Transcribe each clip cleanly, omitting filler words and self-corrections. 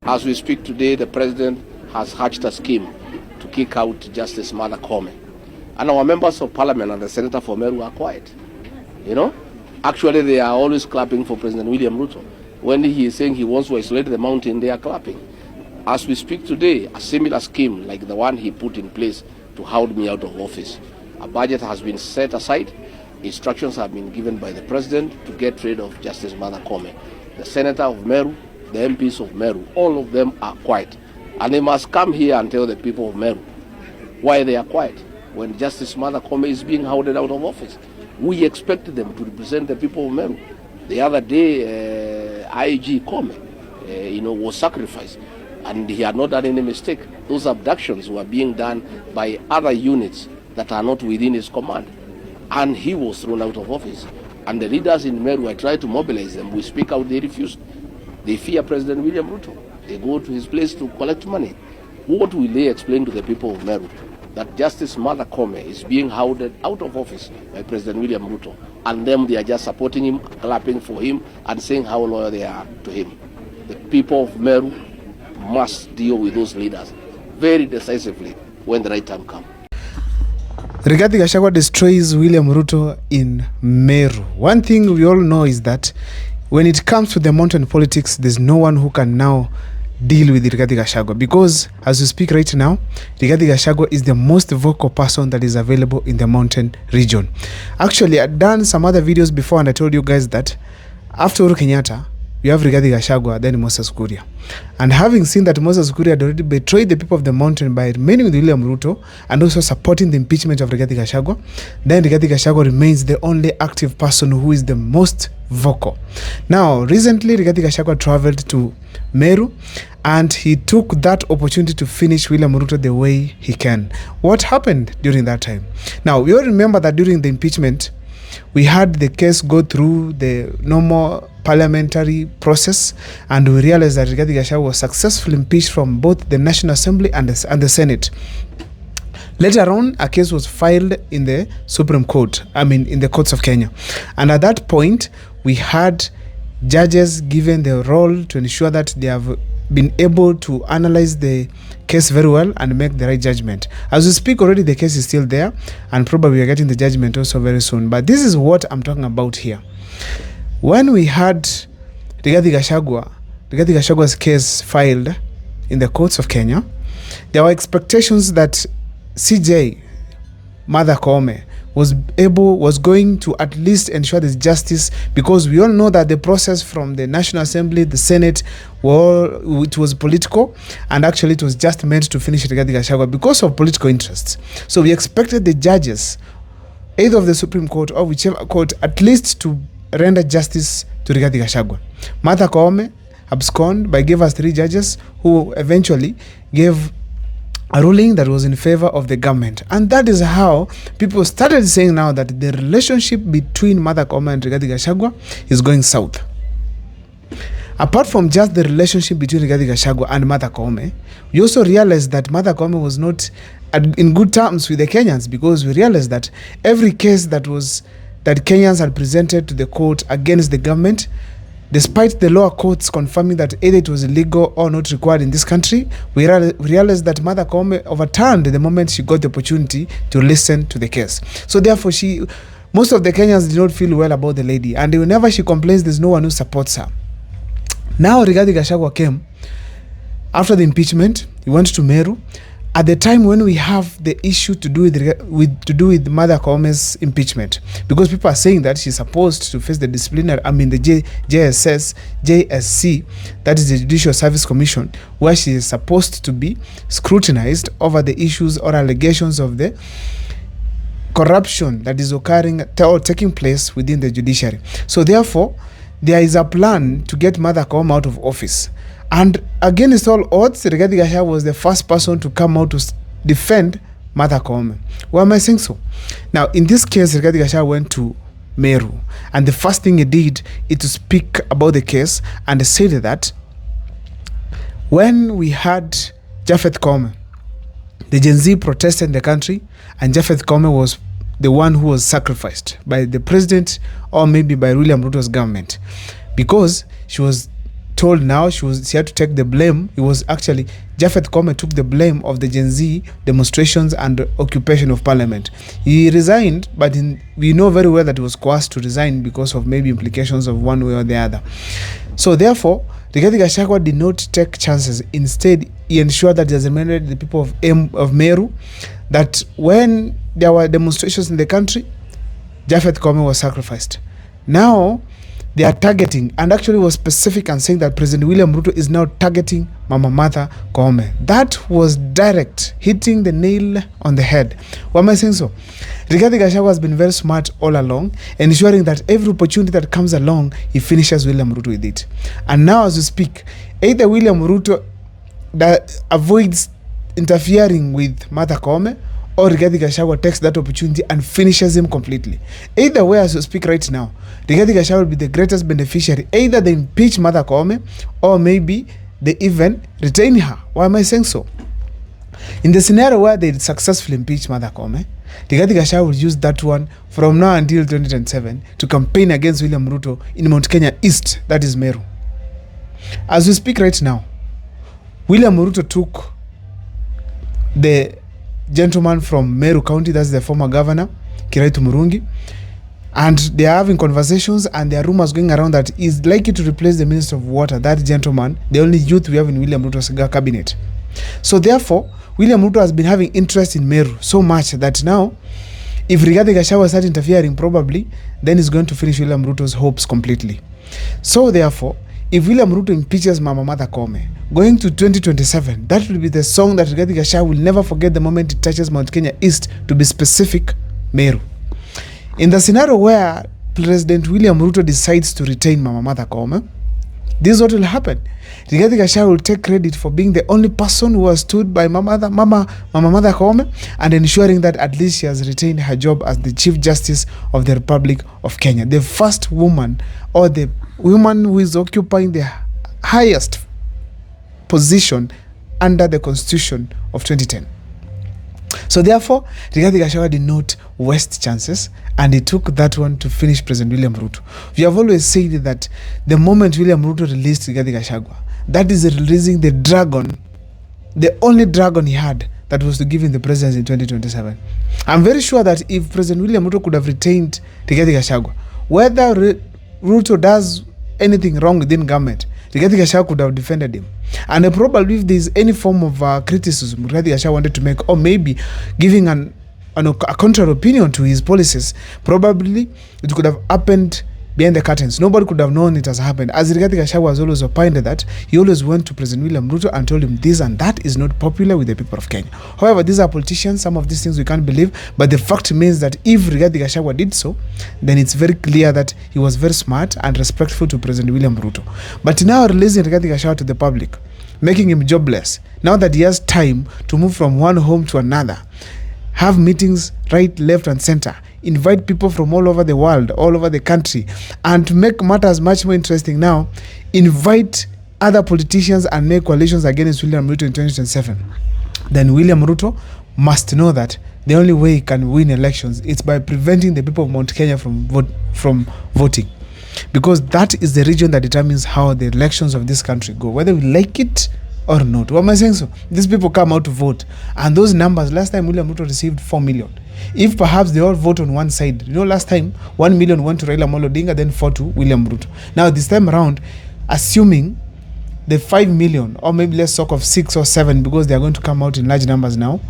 As we speak today, the president has hatched a scheme to kick out Justice Martha Koome. And our members of parliament and the senator for Meru are quiet. Actually, they are always clapping for President William Ruto. When he is saying he wants to isolate the mountain, they are clapping. As we speak today, a similar scheme like the one he put in place to hold me out of office. A budget has been set aside. Instructions have been given by the president to get rid of Justice Martha Koome. The senator of Meru, the MPs of Meru, all of them are quiet. And they must come here and tell the people of Meru why they are quiet when Justice Martha Koome is being hounded out of office. We expected them to represent the people of Meru. The other day, IG Koome, was sacrificed, and he had not done any mistake. Those abductions were being done by other units that are not within his command, and he was thrown out of office. And the leaders in Meru, I tried to mobilize them. We speak out, they refused. They fear President William Ruto. They go to his place to collect money. What will they explain to the people of Meru? That Justice Martha Koome is being hounded out of office by President William Ruto, and them, they are just supporting him, clapping for him, and saying how loyal they are to him. The people of Meru must deal with those leaders very decisively when the right time comes. Rigathi Gachagua destroys William Ruto in Meru. One thing we all know is that when it comes to the mountain politics, there's no one who can now deal with Rigathi Gachagua, because as we speak right now, Rigathi Gachagua is the most vocal person that is available in the mountain region. Actually, I've done some other videos before and I told you guys that after Uhuru Kenyatta, you have Rigathi Gachagua, then Moses Kuria. And having seen that Moses Kuria had already betrayed the people of the mountain by remaining with William Ruto and also supporting the impeachment of Rigathi Gachagua, then Rigathi Gachagua remains the only active person who is the most vocal. Now, recently Rigathi Gachagua traveled to Meru and he took that opportunity to finish William Ruto the way he can. What happened during that time? Now, we all remember that during the impeachment, we had the case go through the normal parliamentary process, and we realized that Rigathi Gachagua was successfully impeached from both the National Assembly and the Senate. Later on, a case was filed in the Supreme Court, in the courts of Kenya. And at that point, we had judges given the role to ensure that they have been able to analyze the case very well and make the right judgment. As we speak, already the case is still there, and probably we are getting the judgment also very soon. But this is what I'm talking about here. When we had Rigathi Gachagua's case filed in the courts of Kenya, there were expectations that CJ Martha Koome was going to at least ensure this justice, because we all know that the process from the National Assembly, the Senate, it was political, and actually it was just meant to finish Rigathi Gachagua because of political interests. So we expected the judges, either of the Supreme Court or whichever court, at least to render justice to Rigathi Gachagua. Martha Koome absconded by gave us 3 judges who eventually gave a ruling that was in favor of the government. And that is how people started saying now that the relationship between Martha Koome and Rigathi Gachagua is going south. Apart from just the relationship between Rigathi Gachagua and Martha Koome, we also realized that Martha Koome was not in good terms with the Kenyans, because we realized that every case that Kenyans had presented to the court against the government, despite the lower courts confirming that either it was illegal or not required in this country, we realized that Martha Koome overturned the moment she got the opportunity to listen to the case. So therefore, most of the Kenyans did not feel well about the lady, and whenever she complains, there's no one who supports her. Now Rigathi Gachagua came after the impeachment. He went to Meru at the time when we have the issue to do with Martha Koome's impeachment, because people are saying that she's supposed to face the disciplinary, the JSC, that is the Judicial Service Commission, where she is supposed to be scrutinized over the issues or allegations of the corruption that is occurring or taking place within the judiciary. So therefore, there is a plan to get Martha Koome out of office. And against all odds, Rigathi Gachagua was the first person to come out to defend Martha Koome. Why am I saying so? Now, in this case, Rigathi Gachagua went to Meru, and the first thing he did is to speak about the case and said that when we had Japhet Koome, the Gen Z protested in the country, and Japhet Koome was the one who was sacrificed by the president or maybe by William Ruto's government, because she was told now she had to take the blame. It was actually Japhet Koome took the blame of the Gen Z demonstrations and occupation of parliament. He resigned, but we know very well that he was coerced to resign because of maybe implications of one way or the other. So therefore, Rigathi Gachagua did not take chances. Instead, he ensured that he has reminded the people of Meru that when there were demonstrations in the country, Japhet Koome was sacrificed. Now, they are targeting, and actually was specific and saying that President William Ruto is now targeting Mama Martha Koome. That was direct, hitting the nail on the head. Why am I saying so? Rigathi Gachagua has been very smart all along, ensuring that every opportunity that comes along, he finishes William Ruto with it. And now as we speak, either William Ruto that avoids interfering with Martha Koome, or Rigathi Gachagua takes that opportunity and finishes him completely. Either way, as we speak right now, Rigathi Gachagua will be the greatest beneficiary. Either they impeach Martha Koome, or maybe they even retain her. Why am I saying so? In the scenario where they successfully impeach Martha Koome, Rigathi Gachagua will use that one from now until 2027 to campaign against William Ruto in Mount Kenya East, that is Meru. As we speak right now, William Ruto took the gentleman from Meru County, that's the former governor, Kiraitu Murungi, and they are having conversations, and there are rumors going around that he's likely to replace the Minister of Water, that gentleman, the only youth we have in William Ruto's cabinet. So therefore, William Ruto has been having interest in Meru so much that now, if Rigathi Gachagua starts interfering, probably, then he's going to finish William Ruto's hopes completely. So therefore, if William Ruto impeaches Mama Martha Koome, going to 2027, that will be the song that Rigathi Gachagua will never forget the moment it touches Mount Kenya East, to be specific, Meru. In the scenario where President William Ruto decides to retain Mama Martha Koome, this is what will happen. Rigathi Gachagua will take credit for being the only person who has stood by Mama Martha Koome and ensuring that at least she has retained her job as the Chief Justice of the Republic of Kenya, the first woman, or the woman who is occupying the highest position under the Constitution of 2010. So therefore, Rigathi Gachagua did not waste chances, and he took that one to finish President William Ruto. We have always said that the moment William Ruto released Rigathi Gachagua, that is releasing the dragon, the only dragon he had, that was to give him the presidency in 2027. I'm very sure that if President William Ruto could have retained Rigathi Gachagua, whether Ruto does anything wrong within government, Rigathi Gachagua could have defended him. And probably if there's any form of criticism Rigathi Gachagua wanted to make, or maybe giving a contrary opinion to his policies, probably it could have happened behind the curtains. Nobody could have known it has happened. As Rigathi Gachagua has always opined that, he always went to President William Ruto and told him this and that is not popular with the people of Kenya. However, these are politicians. Some of these things we can't believe, but the fact remains that if Rigathi Gachagua did so, then it's very clear that he was very smart and respectful to President William Ruto. But now releasing Rigathi Gachagua to the public, making him jobless, now that he has time to move from one home to another, have meetings right, left, and center, invite people from all over the world, all over the country, and to make matters much more interesting now, invite other politicians and make coalitions against William Ruto in 2027. Then William Ruto must know that the only way he can win elections is by preventing the people of Mount Kenya from voting. Because that is the region that determines how the elections of this country go, whether we like it or not. What am I saying so? These people come out to vote. And those numbers, last time William Ruto received 4 million. If perhaps they all vote on one side, last time 1 million went to Raila Amolo Odinga, then 4 to William Ruto. Now this time around, assuming the 5 million, or maybe let's talk of 6 or 7, because they are going to come out in large numbers now,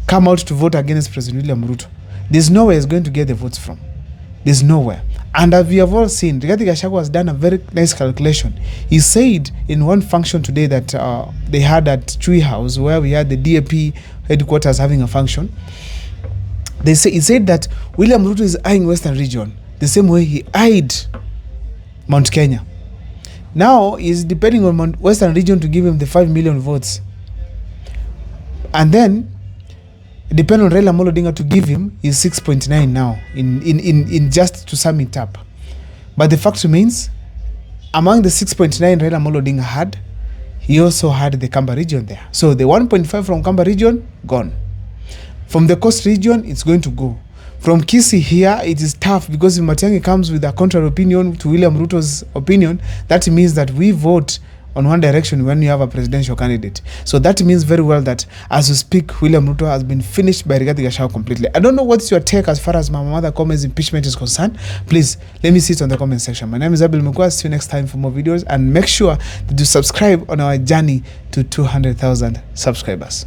come out to vote against President William Ruto, there's nowhere he's going to get the votes from. There's nowhere. And as we have all seen, Rigathi Gachagua has done a very nice calculation. He said in one function today that they had at Chui House, where we had the DAP headquarters having a function, he said that William Ruto is eyeing Western region the same way he eyed Mount Kenya. Now he's depending on Western region to give him the 5 million votes. And then depend on Raila Amolo Odinga to give him is 6.9 now, in just to sum it up. But the fact remains, among the 6.9 Raila Amolo Odinga had, he also had the Kamba region there. So the 1.5 from Kamba region, gone. From the coast region, it's going to go. From Kisii here, it is tough because if Matiang'i comes with a contrary opinion to William Ruto's opinion, that means that we vote on one direction when you have a presidential candidate. So that means very well that as we speak, William Ruto has been finished by Rigathi Gachagua completely. I don't know what's your take as far as Mama Mother Kome's impeachment is concerned. Please let me see it on the comment section. My name is Abel Mukwa. See you next time for more videos, and make sure that you subscribe on our journey to 200,000 subscribers.